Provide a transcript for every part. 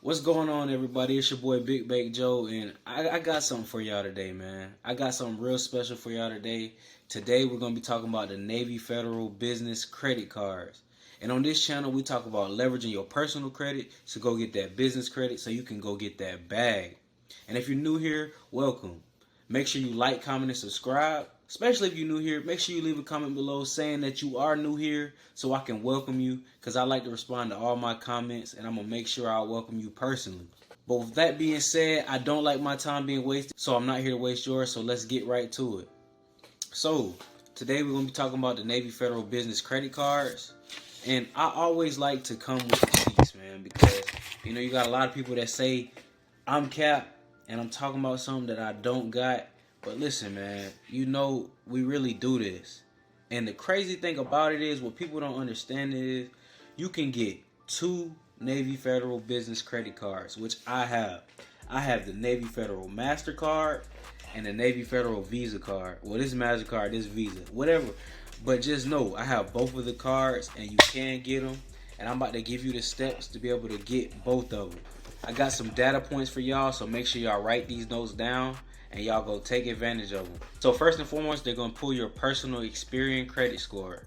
What's going on, everybody? It's your boy Big Bake Joe, and I got something for y'all today, man. I got something real special for y'all today. Today, we're going to be talking about the Navy Federal Business Credit Cards. And on this channel, we talk about leveraging your personal credit to go get that business credit so you can go get that bag. And if you're new here, welcome. Make sure you like, comment, and subscribe. Especially if you're new here, make sure you leave a comment below saying that you are new here so I can welcome you, because I like to respond to all my comments and I'm going to make sure I welcome you personally. But with that being said, I don't like my time being wasted, so I'm not here to waste yours, so let's get right to it. So, today we're going to be talking about the Navy Federal Business Credit Cards. And I always like to come with receipts, man, because, you got a lot of people that say, I'm capped and I'm talking about something that I don't got. But listen, man, we really do this. And the crazy thing about it is, what people don't understand is, you can get 2 Navy Federal Business Credit Cards, which I have. I have the Navy Federal MasterCard and the Navy Federal Visa card. Well, this is MasterCard, this is Visa, whatever. But just know, I have both of the cards and you can get them. And I'm about to give you the steps to be able to get both of them. I got some data points for y'all, so make sure y'all write these notes down and y'all go take advantage of them. So first and foremost, they're going to pull your personal Experian credit score.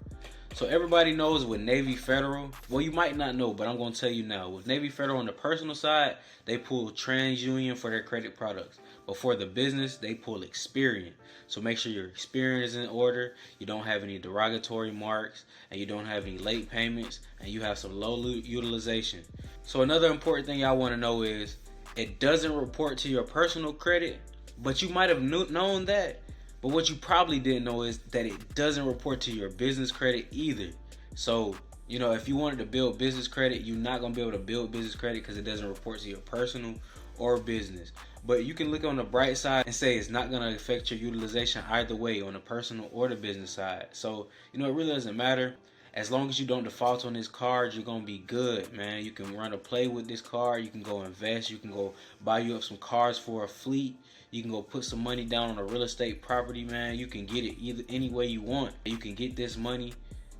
So everybody knows with Navy Federal, well, you might not know, but I'm going to tell you now. With Navy Federal on the personal side, they pull TransUnion for their credit products. But for the business, they pull Experian. So make sure your Experian is in order, you don't have any derogatory marks, and you don't have any late payments, and you have some low utilization. So another important thing y'all want to know is, it doesn't report to your personal credit, but you might have known that. But what you probably didn't know is that it doesn't report to your business credit either. So, if you wanted to build business credit, you're not going to be able to build business credit because it doesn't report to your personal or business. But you can look on the bright side and say it's not going to affect your utilization either way, on the personal or the business side. So, it really doesn't matter. As long as you don't default on this card, you're going to be good, man. You can run a play with this card. You can go invest. You can go buy you up some cars for a fleet. You can go put some money down on a real estate property, man. You can get it any way you want. You can get this money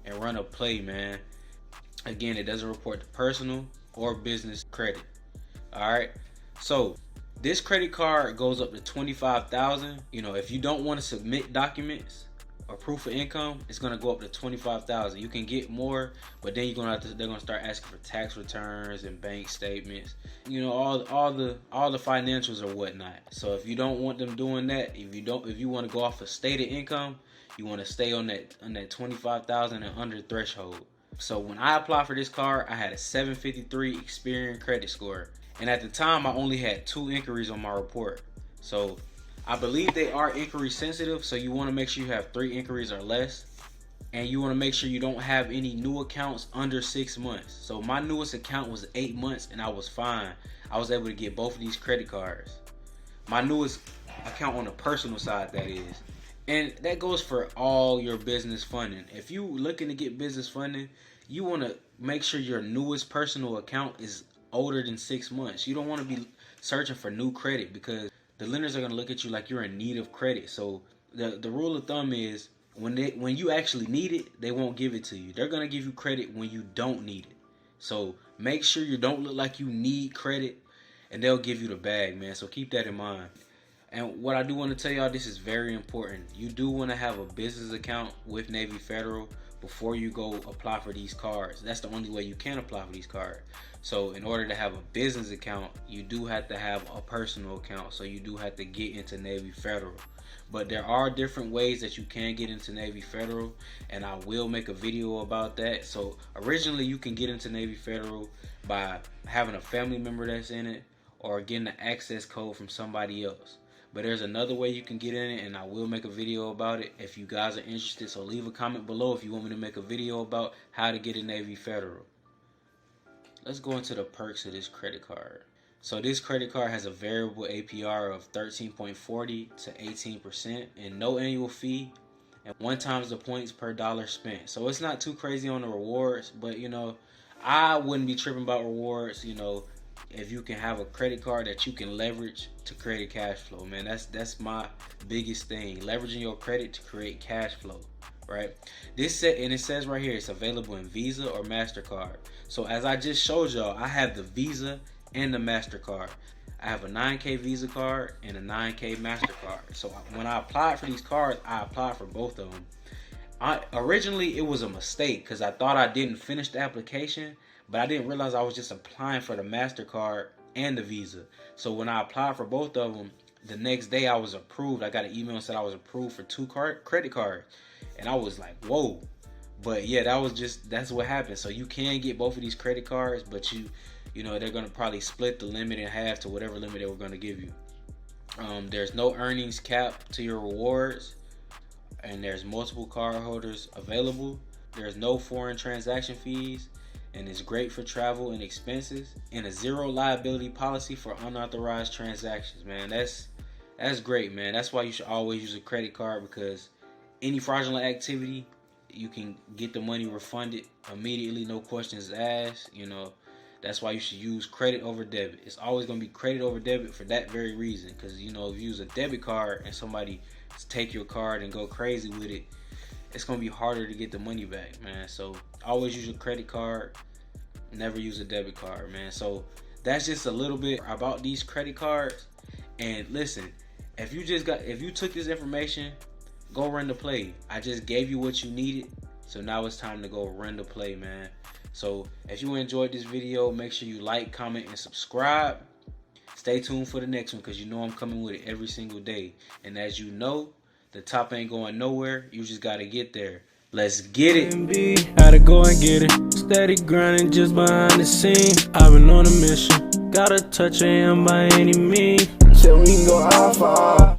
and run a play, man. Again, it doesn't report to personal or business credit. All right. So this credit card goes up to $25,000. If you don't want to submit documents or proof of income, it's gonna go up to $25,000. You can get more, but then they're gonna start asking for tax returns and bank statements. All the financials or whatnot. So if you don't want them doing that, if you want to go off of stated income, you want to stay on that $25,000 and under threshold. So when I applied for this card, I had a 753 Experian credit score, and at the time I only had 2 inquiries on my report. So I believe they are inquiry sensitive, so you want to make sure you have 3 inquiries or less. And you want to make sure you don't have any new accounts under 6 months. So my newest account was 8 months and I was fine. I was able to get both of these credit cards. My newest account on the personal side, that is. And that goes for all your business funding. If you looking to get business funding, you want to make sure your newest personal account is older than 6 months. You don't want to be searching for new credit, because the lenders are going to look at you like you're in need of credit. So the rule of thumb is, when you actually need it, they won't give it to you. They're going to give you credit when you don't need it. So make sure you don't look like you need credit, and they'll give you the bag, man. So keep that in mind. And what I do want to tell y'all, this is very important. You do want to have a business account with Navy Federal before you go apply for these cards. That's the only way you can apply for these cards. So in order to have a business account, you do have to have a personal account. So you do have to get into Navy Federal. But there are different ways that you can get into Navy Federal, and I will make a video about that. So originally you can get into Navy Federal by having a family member that's in it, or getting an access code from somebody else. But there's another way you can get in it, and I will make a video about it if you guys are interested. So leave a comment below if you want me to make a video about how to get in Navy Federal. Let's go into the perks of this credit card. So this credit card has a variable APR of 13.40 to 18% and no annual fee, and 1 times the points per dollar spent. So it's not too crazy on the rewards, but I wouldn't be tripping about rewards. If you can have a credit card that you can leverage to create a cash flow, man, that's my biggest thing. Leveraging your credit to create cash flow. right? And it says right here, it's available in Visa or MasterCard. So as I just showed y'all, I have the Visa and the MasterCard. I have a 9K Visa card and a 9K MasterCard. So when I applied for these cards, I applied for both of them. Originally, it was a mistake because I thought I didn't finish the application, but I didn't realize I was just applying for the MasterCard and the Visa. So when I applied for both of them, the next day I was approved. I got an email and said I was approved for 2 credit cards. And I was like, whoa. But yeah, that's what happened. So you can get both of these credit cards, but you know, they're going to probably split the limit in half to whatever limit they were going to give you. There's no earnings cap to your rewards, and there's multiple card holders available. There's no foreign transaction fees, and it's great for travel and expenses, and a zero liability policy for unauthorized transactions. Man, that's great, man. That's why you should always use a credit card, because any fraudulent activity, you can get the money refunded immediately, no questions asked. You know, that's why you should use credit over debit. It's always going to be credit over debit for that very reason, because you know, if you use a debit card and somebody take your card and go crazy with it, it's going to be harder to get the money back, man. So always use your credit card, never use a debit card, man. So that's just a little bit about these credit cards. And listen, if you took this information, go run the play. I just gave you what you needed, so now it's time to go run the play, man. So if you enjoyed this video, make sure you like, comment, and subscribe. Stay tuned for the next one, because you know I'm coming with it every single day. And as you know, the top ain't going nowhere. You just got to get there. Let's get it. Had to go and get it. Steady grinding just behind the scenes. I've been on a mission. Gotta touch him by any means. Till we can go high for